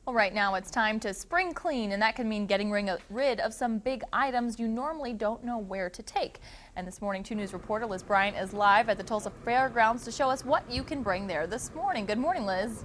Well, right now it's time to spring clean, and that can mean getting rid of some big items you normally don't know where to take. And this morning, 2 News reporter Liz Bryant is live at the Tulsa Fairgrounds to show us what you can bring there this morning. Good morning, Liz.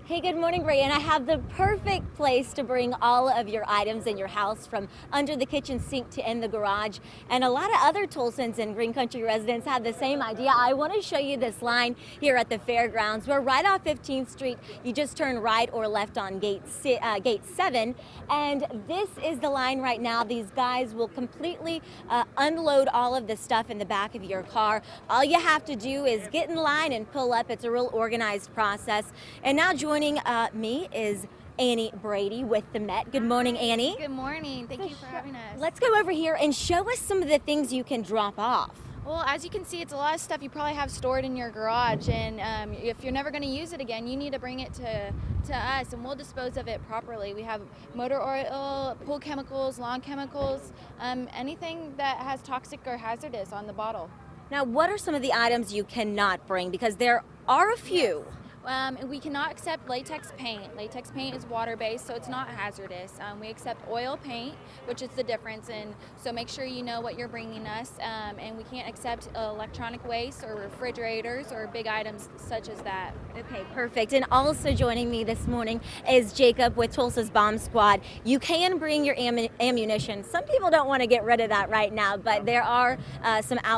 Hey, good morning, Ray, and I have the perfect place to bring all of your items in your house, from under the kitchen sink to in the garage. And a lot of other Tulsans and Green Country residents have the same idea. I want to show you this line here at the fairgrounds. We're right off 15th Street. You just turn right or left on gate 7, and this is the line right now. These guys will completely unload all of the stuff in the back of your car. All you have to do is get in line and pull up. It's a real organized process. And now joining me is Annie Brady with the M.e.t. Good morning, Annie. Good morning. Thank you for having us. Let's go over here and show us some of the things you can drop off. Well, as you can see, it's a lot of stuff you probably have stored in your garage, and if you're never going to use it again, you need to bring it to us, and we'll dispose of it properly. We have motor oil, pool chemicals, lawn chemicals, anything that has toxic or hazardous on the bottle. Now, what are some of the items you cannot bring? Because there are a few. Yes. We cannot accept latex paint. Latex paint is water-based, so it's not hazardous. We accept oil paint, which is the difference, and so make sure you know what you're bringing us. And we can't accept electronic waste or refrigerators or big items such as that. Okay, perfect. And also joining me this morning is Jacob with Tulsa's Bomb Squad. You can bring your ammunition. Some people don't want to get rid of that right now, but there are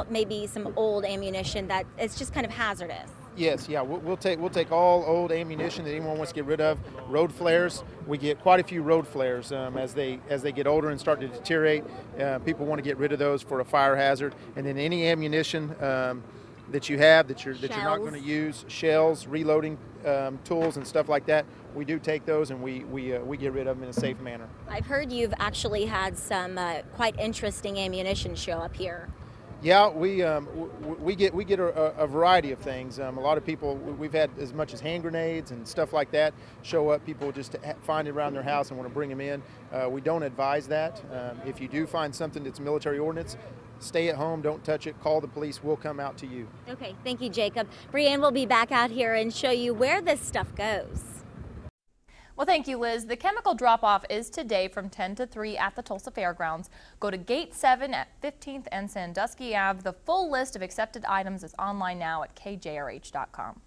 maybe some old ammunition that it's just kind of hazardous. Yes, yeah, we'll take all old ammunition that anyone wants to get rid of. Road flares, we get quite a few road flares as they get older and start to deteriorate. People want to get rid of those for a fire hazard. And then any ammunition that you have that you're not going to use, shells, reloading tools, and stuff like that, we do take those and we get rid of them in a safe manner. I've heard you've actually had some quite interesting ammunition show up here. Yeah, we get a variety of things. A lot of people, we've had as much as hand grenades and stuff like that show up. People just find it around their house and want to bring them in. We don't advise that. If you do find something that's military ordnance, stay at home, don't touch it, call the police, we'll come out to you. Okay, thank you, Jacob. Brianne will be back out here and show you where this stuff goes. Well, thank you, Liz. The chemical drop-off is today from 10 to 3 at the Tulsa Fairgrounds. Go to Gate 7 at 15th and Sandusky Ave. The full list of accepted items is online now at kjrh.com.